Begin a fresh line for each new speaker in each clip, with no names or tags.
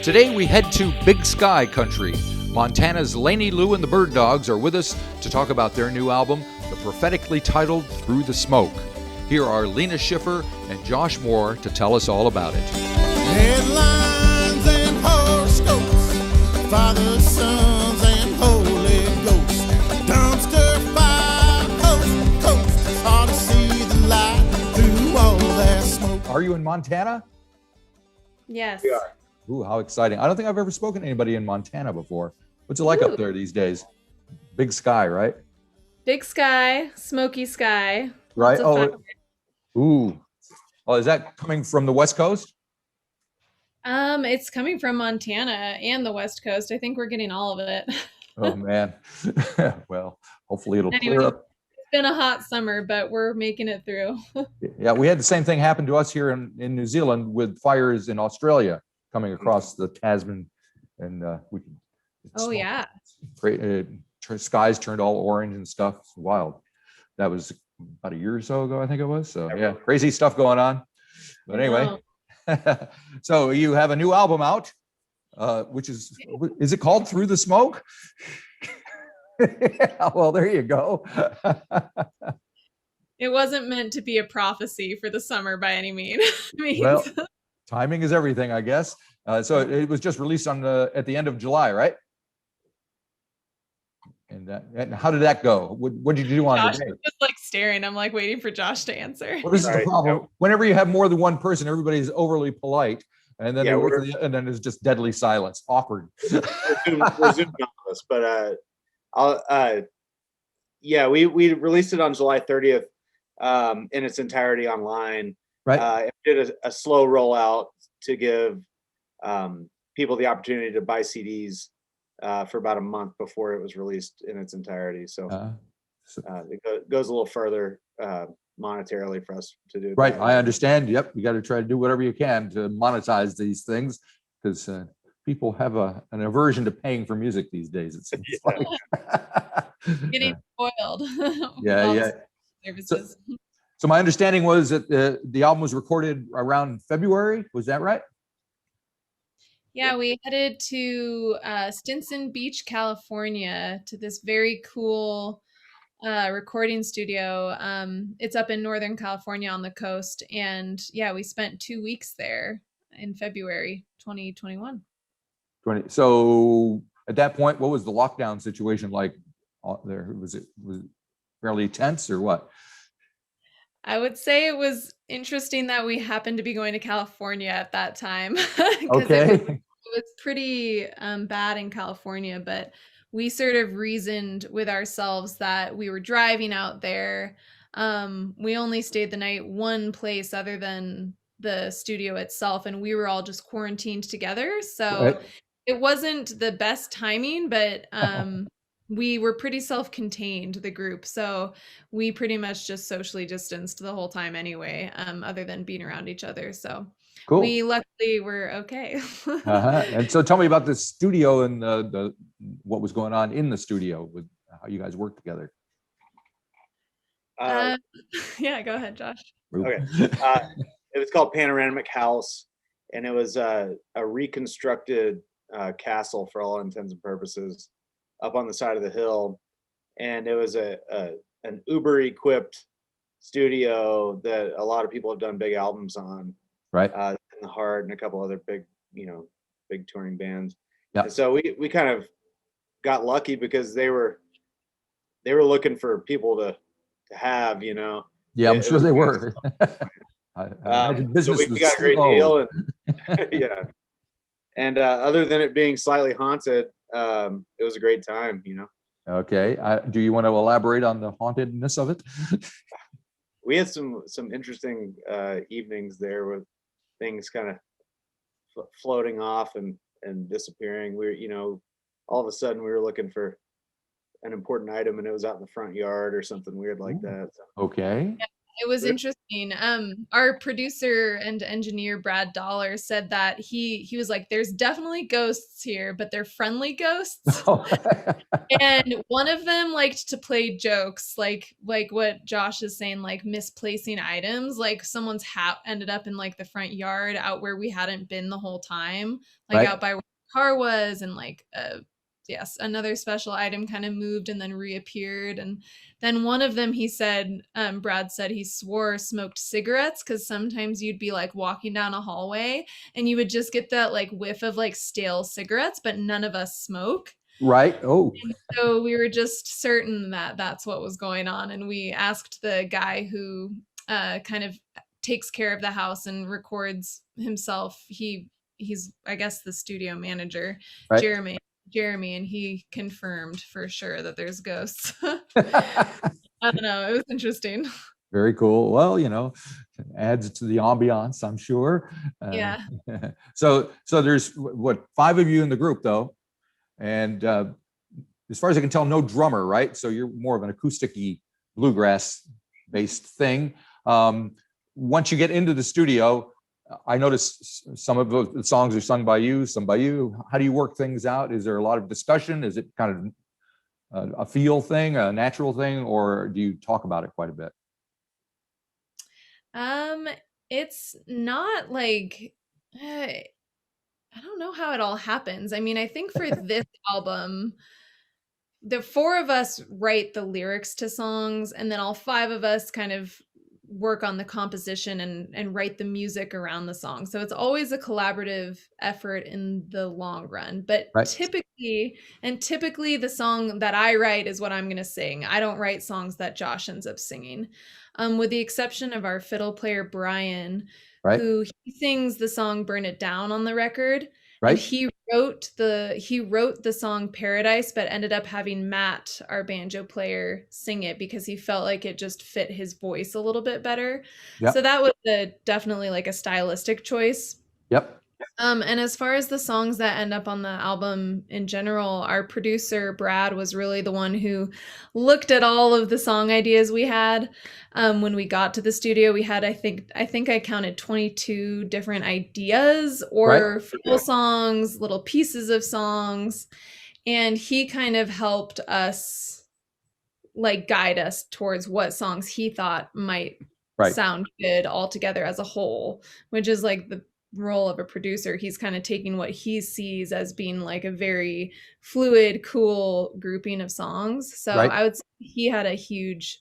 Today we head to Big Sky Country. Montana's Laney, Lou, and the Bird Dogs are with us to talk about their new album, the prophetically titled Through the Smoke. Here are Lena, Schiffer and Josh Moore to tell us all about it.
Headlines and horoscopes, Father, Sons, and Holy Ghost. Dumpster fire, coast to coast. It's hard to see the light through all that smoke.
Are you in Montana?
Yes.
We are.
Ooh, how exciting. I don't think I've ever spoken to anybody in Montana before. What's it like up there these days? Big sky, right?
Big sky, smoky sky.
Right?
Lots of fire.
Ooh. Oh, is that coming from the West Coast?
It's coming from Montana and the West Coast. I think we're getting all of it.
Oh, man. Well, hopefully it'll
Anyway,
clear up.
it's been a hot summer, but we're making it through.
Yeah, we had the same thing happen to us here in New Zealand with fires in Australia coming across the Tasman, and we could.
Oh, yeah.
Great, skies turned all orange and stuff. It's wild. That was about a year or so ago, I think it was. So yeah, crazy stuff going on. But anyway, so you have a new album out, which is it called Through the Smoke? Yeah, well, there you go.
It wasn't meant to be a prophecy for the summer by any means.
Well, timing is everything, I guess. So it was just released at the end of July, right? And how did that go? What did you do on
Josh
the day?
was just like staring. I'm like waiting for Josh to answer.
Well, this is the problem. Whenever you have more than one person, everybody's overly polite, and then and then there's just deadly silence, awkward.
We're zooming on this, but we released it on July 30th in its entirety online.
Right.
Did a slow rollout to give people the opportunity to buy CDs for about a month before it was released in its entirety. So it goes a little further monetarily for us to do.
Right. I understand. Yep. You got to try to do whatever you can to monetize these things because people have an aversion to paying for music these days. It seems like.
Getting spoiled.
Yeah.
Services.
So my understanding was that the album was recorded around February. Was that right?
Yeah, we headed to Stinson Beach, California, to this very cool recording studio. It's up in Northern California on the coast. And yeah, we spent 2 weeks there in February 2021.
So at that point, what was the lockdown situation like there? Was it fairly tense or what?
I would say it was interesting that we happened to be going to California at that time.
Okay.
It was pretty bad in California, but we sort of reasoned with ourselves that we were driving out there. We only stayed the night one place other than the studio itself, and we were all just quarantined together. So it wasn't the best timing, but we were pretty self-contained, the group. So we pretty much just socially distanced the whole time anyway, other than being around each other. So
cool.
We luckily were okay.
And so tell me about the studio and the what was going on in the studio with how you guys worked together.
Yeah, go ahead, Josh.
Okay. It was called Panoramic House, and it was a reconstructed castle for all intents and purposes up on the side of the hill. And it was an Uber equipped studio that a lot of people have done big albums on.
Right.
In the Heart and a couple other big touring bands.
Yeah.
And so we kind of got lucky because they were looking for people to have,
Yeah, I'm sure they were.
So we got a great deal, and yeah. And other than it being slightly haunted, it was a great time,
Okay. Do you want to elaborate on the hauntedness of it?
We had some interesting evenings there with things kind of floating off and disappearing. All of a sudden we were looking for an important item and it was out in the front yard or something weird like that. So.
Okay.
Yeah, it was interesting Our producer and engineer Brad Dollar said that he was like, "There's definitely ghosts here, but they're friendly ghosts." And one of them liked to play jokes, like what Josh is saying, like misplacing items, like someone's hat ended up in like the front yard out where we hadn't been the whole time, like
Right.
out by where the car was, and like yes, another special item kind of moved and then reappeared. And then one of them, he said, Brad said he swore smoked cigarettes, because sometimes you'd be like walking down a hallway and you would just get that like whiff of like stale cigarettes, but none of us smoke.
Right. Oh,
So we were just certain that that's what was going on. And we asked the guy who kind of takes care of the house and records himself. He's, I guess, the studio manager,
right.
Jeremy, and he confirmed for sure that there's ghosts. I don't know. It was interesting.
Very cool. Well, adds to the ambiance, I'm sure.
Yeah.
So there's what, 5 of you in the group though, and as far as I can tell, no drummer, right? So you're more of an acoustic-y, bluegrass-based thing. Once you get into the studio, I noticed some of the songs are sung by you, some by you. How do you work things out? Is there a lot of discussion? Is it kind of a feel thing, a natural thing, or do you talk about it quite a bit?
It's not like I don't know how it all happens. I mean, I think for this album, the 4 of us write the lyrics to songs, and then all 5 of us kind of work on the composition and write the music around the song. So it's always a collaborative effort in the long run. But
Right.
typically the song that I write is what I'm going to sing. I don't write songs that Josh ends up singing. With the exception of our fiddle player Brian,
Right.
who he sings the song "Burn It Down" on the record.
Right.
And he wrote the song Paradise, but ended up having Matt, our banjo player, sing it because he felt like it just fit his voice a little bit better.
Yep.
So that was definitely like a stylistic choice.
Yep.
And as far as the songs that end up on the album in general, our producer Brad was really the one who looked at all of the song ideas we had. When we got to the studio, we had I think I counted 22 different ideas, or full songs, little pieces of songs, and he kind of helped us like guide us towards what songs he thought might sound good all together as a whole, which is like the role of a producer. He's kind of taking what he sees as being like a very fluid, cool grouping of songs. So I would say he had a huge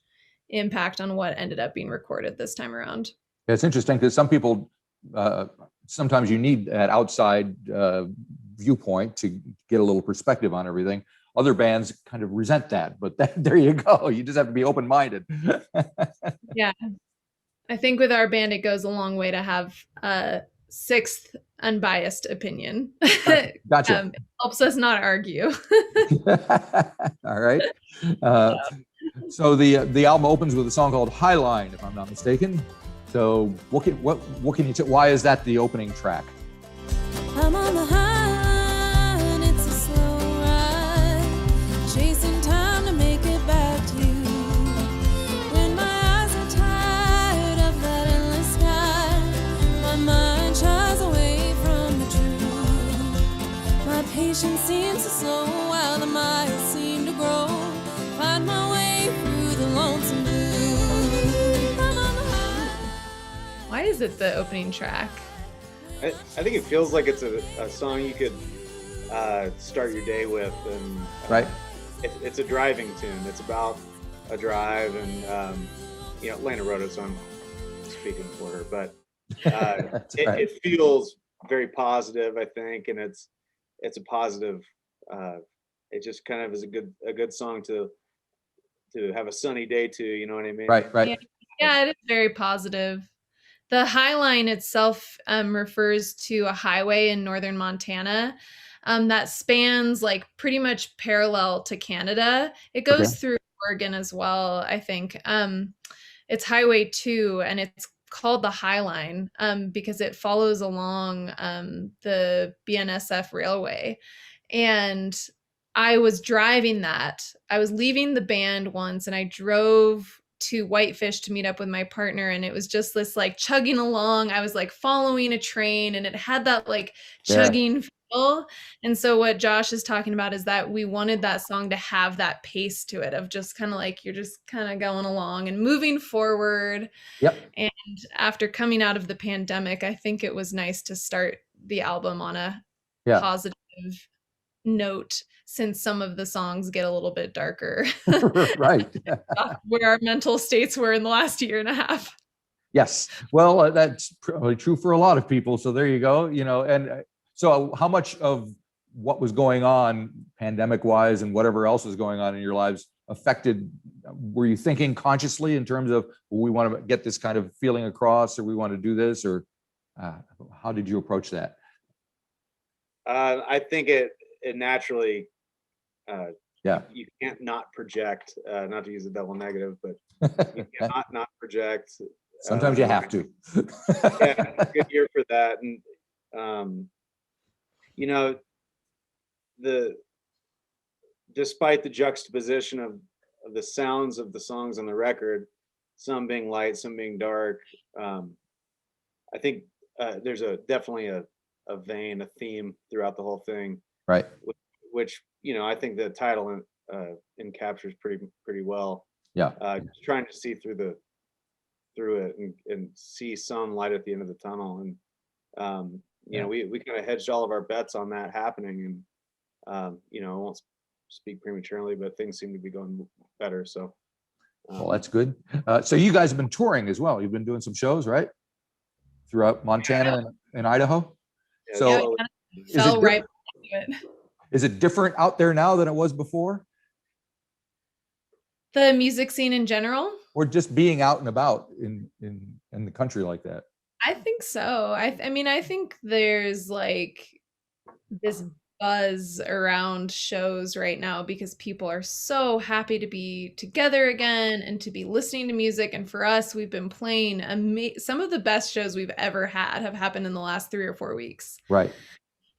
impact on what ended up being recorded this time around.
Yeah, it's interesting because some people, sometimes you need that outside viewpoint to get a little perspective on everything. Other bands kind of resent that, but there you go. You just have to be open-minded.
Yeah. I think with our band, it goes a long way to have a 6th unbiased opinion.
Gotcha.
It helps us not argue.
All right. So the album opens with a song called Highline, if I'm not mistaken. So what can you why is that the opening track?
I'm on the Highline, it's a slow ride, chasing time to make it back to you. When my eyes are tired of that endless sky, my mind shies away from the truth. My patience seems to slow while the miles seem to grow. Find my way through the lonesome blue. I'm on the Highline.
Why is it the opening track?
I think it feels like it's a song you could start your day with, and it's a driving tune. It's about a drive, and Lena wrote it, so I'm speaking for her. But it feels very positive, I think, and it's a positive. It just kind of is a good song to have a sunny day to. You know what I mean?
Right.
Yeah, it is very positive. The Highline itself refers to a highway in northern Montana that spans like pretty much parallel to Canada. It goes through Oregon as well, I think. It's Highway 2, and it's called the Highline because it follows along the BNSF railway. And I was driving that. I was leaving the band once, and I drove to Whitefish to meet up with my partner, and it was just this like chugging along. I was like following a train, and it had that like chugging feel. And so what Josh is talking about is that we wanted that song to have that pace to it of just kind of like you're just kind of going along and moving forward.
Yep.
And after coming out of the pandemic, I think it was nice to start the album on a
Yeah.
positive note, since some of the songs get a little bit darker.
Right.
Where our mental states were in the last year and a half.
Yes. Well, that's probably true for a lot of people. So there you go. And so how much of what was going on pandemic wise and whatever else was going on in your lives affected, were you thinking consciously in terms of, we want to get this kind of feeling across, or we want to do this, or how did you approach that?
I think it naturally,
Yeah.
you can't not project, not to use the double negative, but you cannot not project.
Sometimes you have to.
Yeah, good year for that. And despite the juxtaposition of the sounds of the songs on the record, some being light, some being dark, I think there's definitely a vein, a theme throughout the whole thing,
Right.
which I think the title encaptures pretty well.
Yeah.
Just trying to see through it and see some light at the end of the tunnel. And we kind of hedged all of our bets on that happening. And I won't speak prematurely, but things seem to be going better. So
Well, that's good. So you guys have been touring as well. You've been doing some shows, right? Throughout Montana and Idaho.
yeah,
So
Yeah, we kind of fell right into it.
is it different out there now than it was before?
The music scene in general?
Or just being out and about in the country like that?
I think so. I mean, I think there's like this buzz around shows right now because people are so happy to be together again and to be listening to music. And for us, we've been playing some of the best shows we've ever had have happened in the last 3 or 4 weeks.
Right.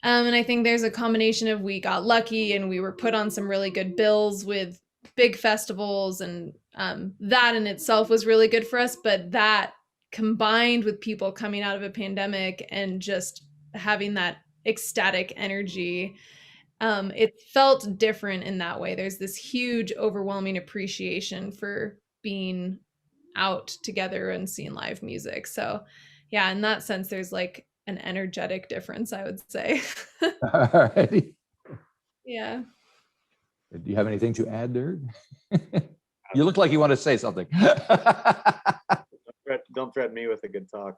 And I think there's a combination of we got lucky and we were put on some really good bills with big festivals, and that in itself was really good for us. But that combined with people coming out of a pandemic and just having that ecstatic energy, it felt different in that way. There's this huge, overwhelming appreciation for being out together and seeing live music. So yeah, in that sense, there's like an energetic difference, I would say.
All righty.
Yeah.
Do you have anything to add there? You look like you want to say something.
don't threaten me with a good talk.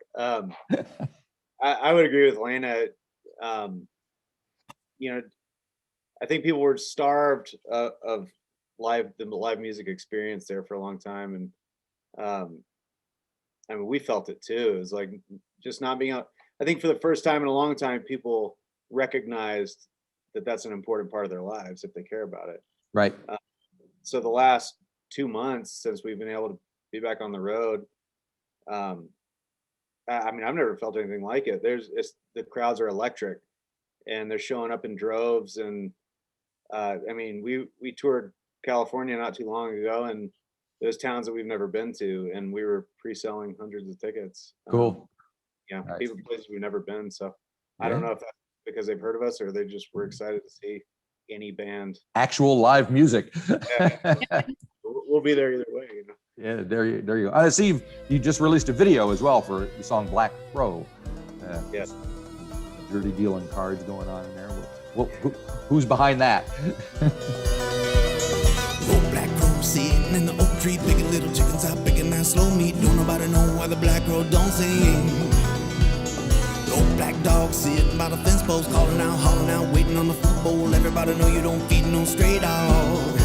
I would agree with Lena. I think people were starved of the live music experience there for a long time, and I mean, we felt it too. It was like just not being out. I think for the first time in a long time, people recognized that that's an important part of their lives if they care about it.
Right.
So the last 2 months since we've been able to be back on the road, I mean, I've never felt anything like it. The crowds are electric, and they're showing up in droves. And I mean, we toured California not too long ago, and those towns that we've never been to, and we were pre-selling hundreds of tickets.
Cool.
Yeah,
Nice.
people places we've never been. So I don't know if that's because they've heard of us or they just were excited to see any band.
Actual live music.
Yeah. We'll be there either way.
Yeah, there you go. I see you just released a video as well for the song Black Crow.
Yes.
Dirty dealing cards going on in there. Who's behind that?
Old black crow sitting in the oak tree, picking little chickens out, picking that slow meat. Don't nobody know why the black crow don't sing. Old black dog sitting by the fence post, calling out, hollering out, waiting on the food bowl. Everybody know you don't feed no stray dog.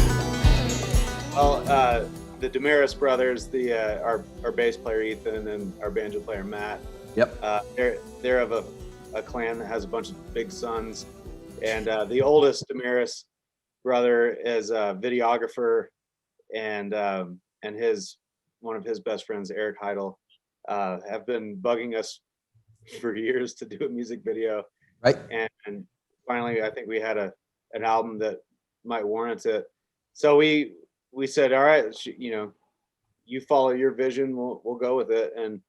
Well, the Damaris brothers, our bass player Ethan and our banjo player Matt.
Yep.
They're of a clan that has a bunch of big sons, and the oldest Damaris brother is a videographer, and one of his best friends, Eric Heidel, have been bugging us for years to do a music video.
Right.
And finally, I think we had an album that might warrant it. So we said, all right, you follow your vision, we'll go with it. And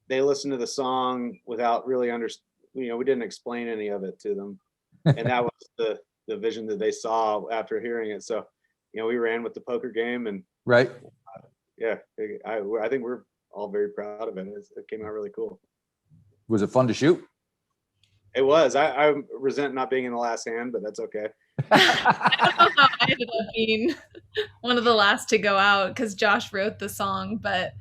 they listened to the song without really we didn't explain any of it to them. And that was the vision that they saw after hearing it. So, we ran with the poker game, and
Right.
yeah, I think we're all very proud of it. It came out really cool.
Was it fun to shoot?
It was. I resent not being in the last hand, but that's okay.
I don't know how I ended up being one of the last to go out because Josh wrote the song, but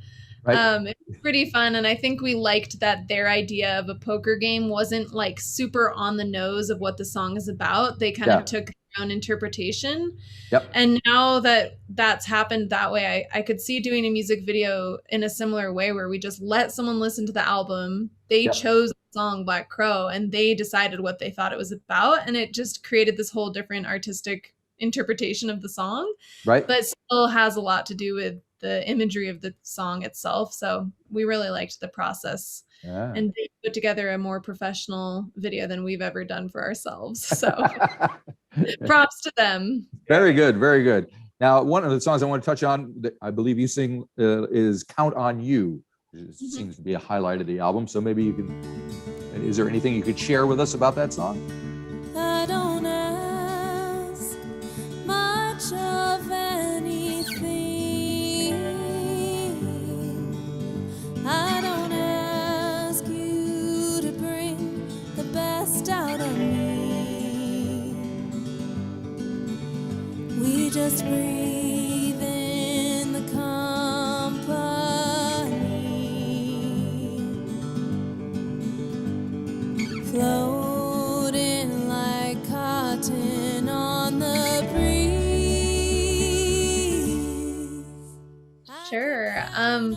Right.
it was pretty fun. And I think we liked that their idea of a poker game wasn't like super on the nose of what the song is about. They kind
Yeah.
of took their own interpretation.
Yep.
And now that that's happened that way, I could see doing a music video in a similar way where we just let someone listen to the album. They
Yep.
chose the song Black Crow and they decided what they thought it was about. And it just created this whole different artistic interpretation of the song,
Right.
but still has a lot to do with the imagery of the song itself. So we really liked the process.
Yeah.
And they put together a more professional video than we've ever done for ourselves. So props to them.
Very good. Very good. Now, one of the songs I want to touch on that I believe you sing is Count on You. It seems to be a highlight of the album. So maybe you can, is there anything you could share with us about that song?
I don't ask much of anything. I don't ask you to bring the best out of me. We just breathe in the company, floating like cotton on the breeze.
Sure.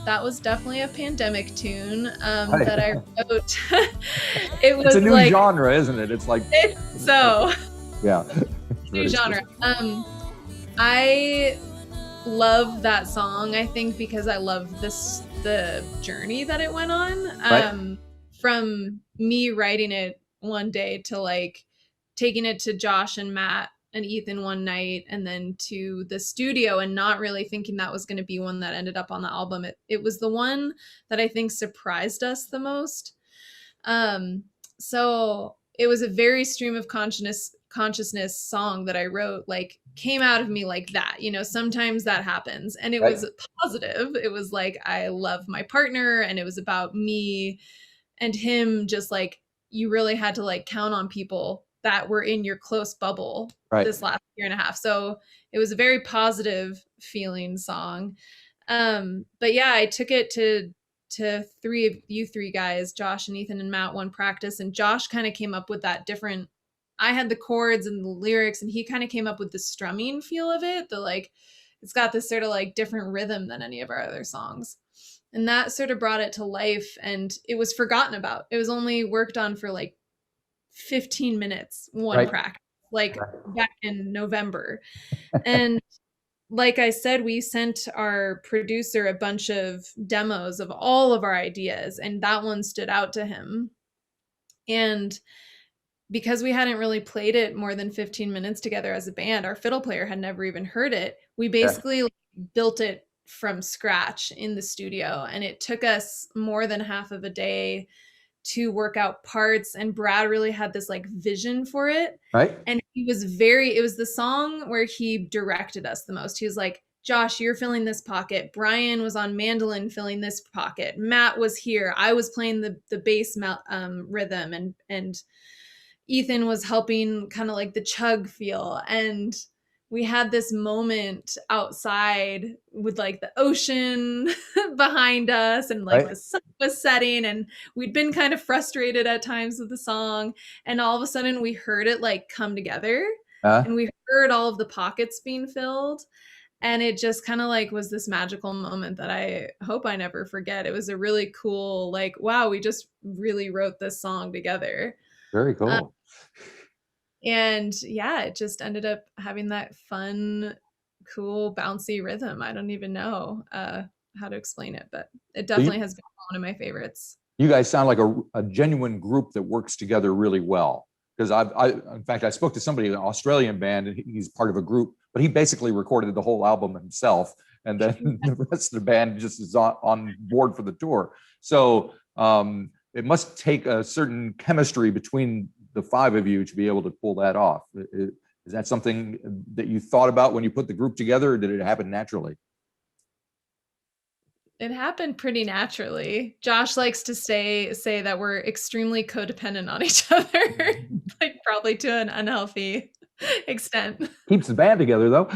That was definitely a pandemic tune
Right.
that I wrote. It was
It's a new
like
genre, isn't it? It's like,
so
yeah.
new genre. I love that song, I think, because I love the journey that it went on.
Right.
From me writing it one day to like taking it to Josh and Matt and Ethan one night, and then to the studio, and not really thinking that was going to be one that ended up on the album. It was the one that I think surprised us the most. So it was a very stream of consciousness song that I wrote, like came out of me like that. Sometimes that happens, and it
Right.
was positive. It was like, I love my partner, and it was about me and him. Just like, you really had to like count on people that were in your close bubble
Right.
this last year and a half. So it was a very positive feeling song. But yeah, I took it to you three guys, Josh and Ethan and Matt, one practice, and Josh kind of came up with that different. I had the chords and the lyrics, and he kind of came up with the strumming feel of it. It's got this sort of like different rhythm than any of our other songs. And that sort of brought it to life, and it was forgotten about. It was only worked on for like 15 minutes, one
Right.
practice, like back in November. And like I said, we sent our producer a bunch of demos of all of our ideas, and that one stood out to him. And because we hadn't really played it more than 15 minutes together as a band, our fiddle player had never even heard it. We basically built it from scratch in the studio, and it took us more than half of a day to work out parts, and Brad really had this like vision for it.
Right.
And it was the song where he directed us the most. He was like, Josh, you're filling this pocket. Brian was on mandolin filling this pocket. Matt was here. I was playing the bass rhythm, and Ethan was helping kind of like the chug feel. And we had this moment outside with like the ocean behind us, and like
Right.
the sun was setting, and we'd been kind of frustrated at times with the song. And all of a sudden we heard it like come together, and we heard all of the pockets being filled. And it just kind of like was this magical moment that I hope I never forget. It was a really cool, like, wow, we just really wrote this song together.
Very cool.
And yeah, it just ended up having that fun, cool, bouncy rhythm. I don't even know how to explain it, but it definitely has been one of my favorites.
You guys sound like a genuine group that works together really well. Because in fact, I spoke to somebody, an Australian band, and he's part of a group, but he basically recorded the whole album himself. and then the rest of the band just is on board for the tour. So it must take a certain chemistry between the five of you to be able to pull that off. Is that something that you thought about when you put the group together, or did it happen naturally?
It happened pretty naturally. Josh likes to say that we're extremely codependent on each other, like probably to an unhealthy extent.
Keeps the band together, though.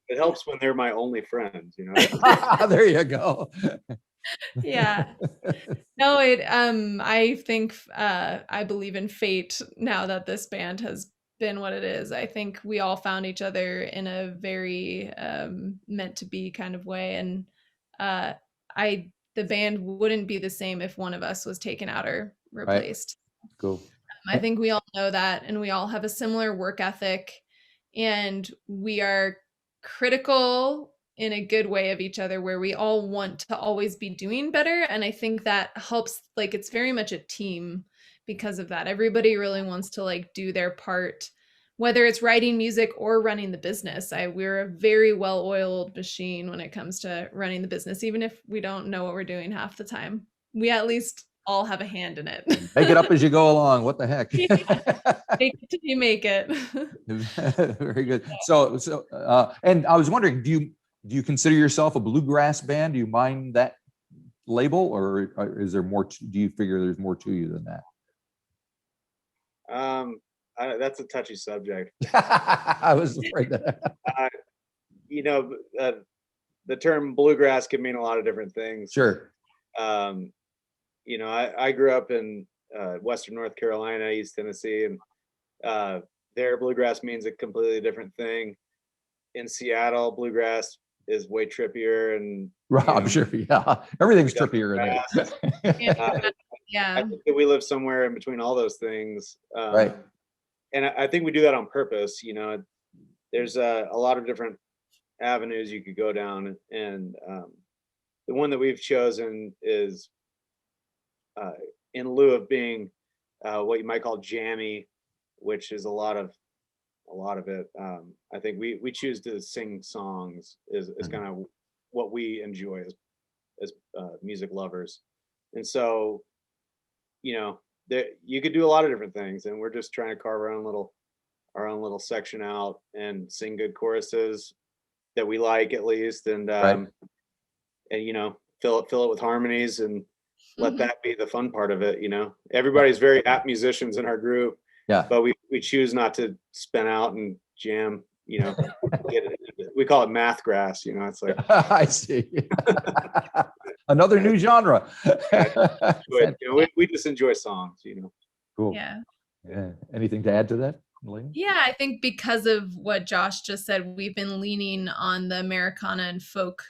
It helps when they're my only friends, you know.
There you go.
Yeah. No, I think I believe in fate now that this band has been what it is. I think we all found each other in a very meant to be kind of way, and the band wouldn't be the same if one of us was taken out or replaced.
Right. Cool.
I think we all know that, and we all have a similar work ethic, and we are critical in a good way of each other, where we all want to always be doing better. And I think that helps, like, it's very much a team because of that. Everybody really wants to like do their part, whether it's writing music or running the business. We're a very well-oiled machine when it comes to running the business, even if we don't know what we're doing half the time. We at least all have a hand in it.
Make it up as you go along. What the heck?
Yeah. Make it till you make it.
Very good. So, and I was wondering, do you consider yourself a bluegrass band? Do you mind that label, or is there more? Do you figure there's more to you than that?
That's a touchy subject.
I was afraid that.
You know, the term bluegrass can mean a lot of different things.
Sure.
You know, I grew up in Western North Carolina, East Tennessee, and there bluegrass means a completely different thing. In Seattle, bluegrass is way trippier, and
I'm sure. Yeah, everything's trippier in it.
Yeah.
I think that we live somewhere in between all those things.
Right.
And I think we do that on purpose. You know, there's a lot of different avenues you could go down, and the one that we've chosen is in lieu of being what you might call jammy, which is a lot of it. I think we choose to sing songs is kind of what we enjoy as music lovers. And so, you know, you could do a lot of different things, and we're just trying to carve our own little section out and sing good choruses that we like, at least, and and you know, fill it with harmonies, and let that be the fun part of it. You know, everybody's very apt musicians in our group.
Yeah.
But we choose not to spin out and jam, you know. We call it math grass, you know. It's like
I see. Another new genre.
you know, we just enjoy songs, you know.
Cool.
Yeah.
Anything to add to that, Lena?
Yeah, I think because of what Josh just said, we've been leaning on the Americana and folk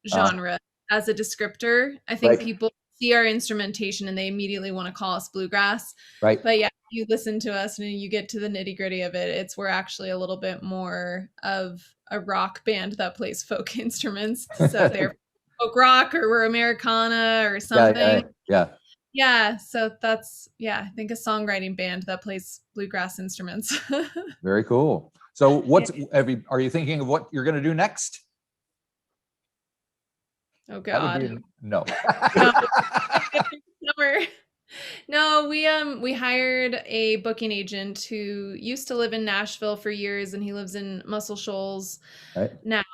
genre as a descriptor. I think people see our instrumentation and they immediately want to call us bluegrass. Right. But yeah, you listen to us and you get to the nitty-gritty of it. We're actually a little bit more of a rock band that plays folk instruments. So they're folk rock, or we're Americana or something. Yeah. So that's, I think a songwriting band that plays bluegrass instruments.
Very cool. So are you thinking of what you're going to do next?
Oh God.
No.
No, we hired a booking agent who used to live in Nashville for years, and he lives in Muscle Shoals now.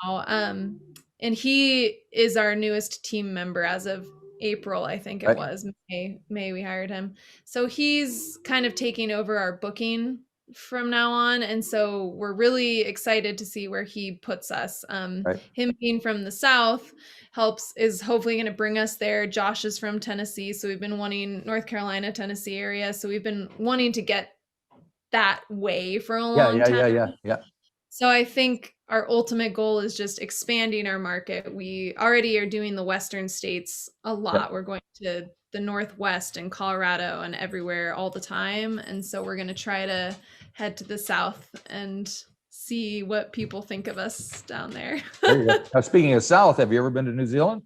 And he is our newest team member as of April, I think it was May we hired him. So he's kind of taking over our booking from now on, and so we're really excited to see where he puts us. Him being from the South is hopefully going to bring us there. Josh is from Tennessee, so we've been wanting North Carolina, Tennessee area, so we've been wanting to get that way for a long time.
Yeah.
So I think our ultimate goal is just expanding our market. We already are doing the Western states a lot. We're going to the Northwest and Colorado and everywhere all the time. And so we're going to try to head to the South and see what people think of us down there.
There you go. Now, speaking of South, have you ever been to New Zealand?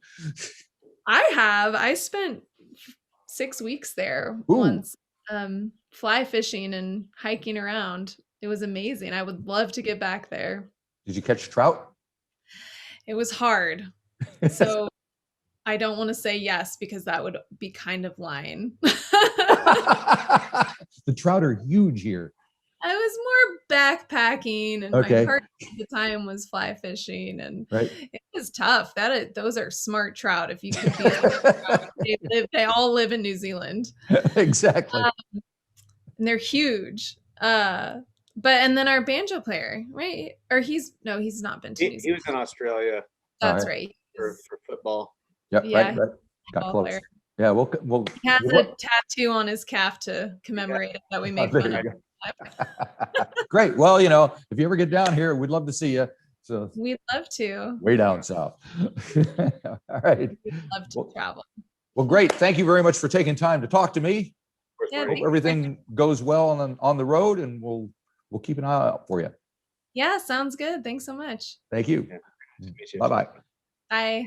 I have. I spent 6 weeks there once, fly fishing and hiking around. It was amazing. I would love to get back there.
Did you catch trout?
It was hard. So I don't want to say yes because that would be kind of lying.
The trout are huge here.
I was more backpacking, and
Okay.
my partner at the time was fly fishing, and
Right.
it was tough. Those are smart trout. If you could be, a smart trout. They all live in New Zealand,
Exactly.
and they're huge. And then our banjo player, right? Or he's not been to New
He
Zealand.
was in Australia
That's
Alright.
right.
for football.
Yep.
Yeah,
Right. Got
football
close.
player.
Yeah. We'll
He has
we'll-
a tattoo on his calf to commemorate it that we made
there
fun
you
of.
go. Great. Well, if you ever get down here, we'd love to see you. So
We'd love to.
way down south. All right.
We'd love to
Well,
travel.
well, great. Thank you very much for taking time to talk to me.
Of course,
Yeah,
Marty.
Hope everything goes well on the road, and we'll keep an eye out for you.
Yeah, sounds good. Thanks so much.
Thank you.
Yeah. Nice to meet you.
Bye-bye.
Bye.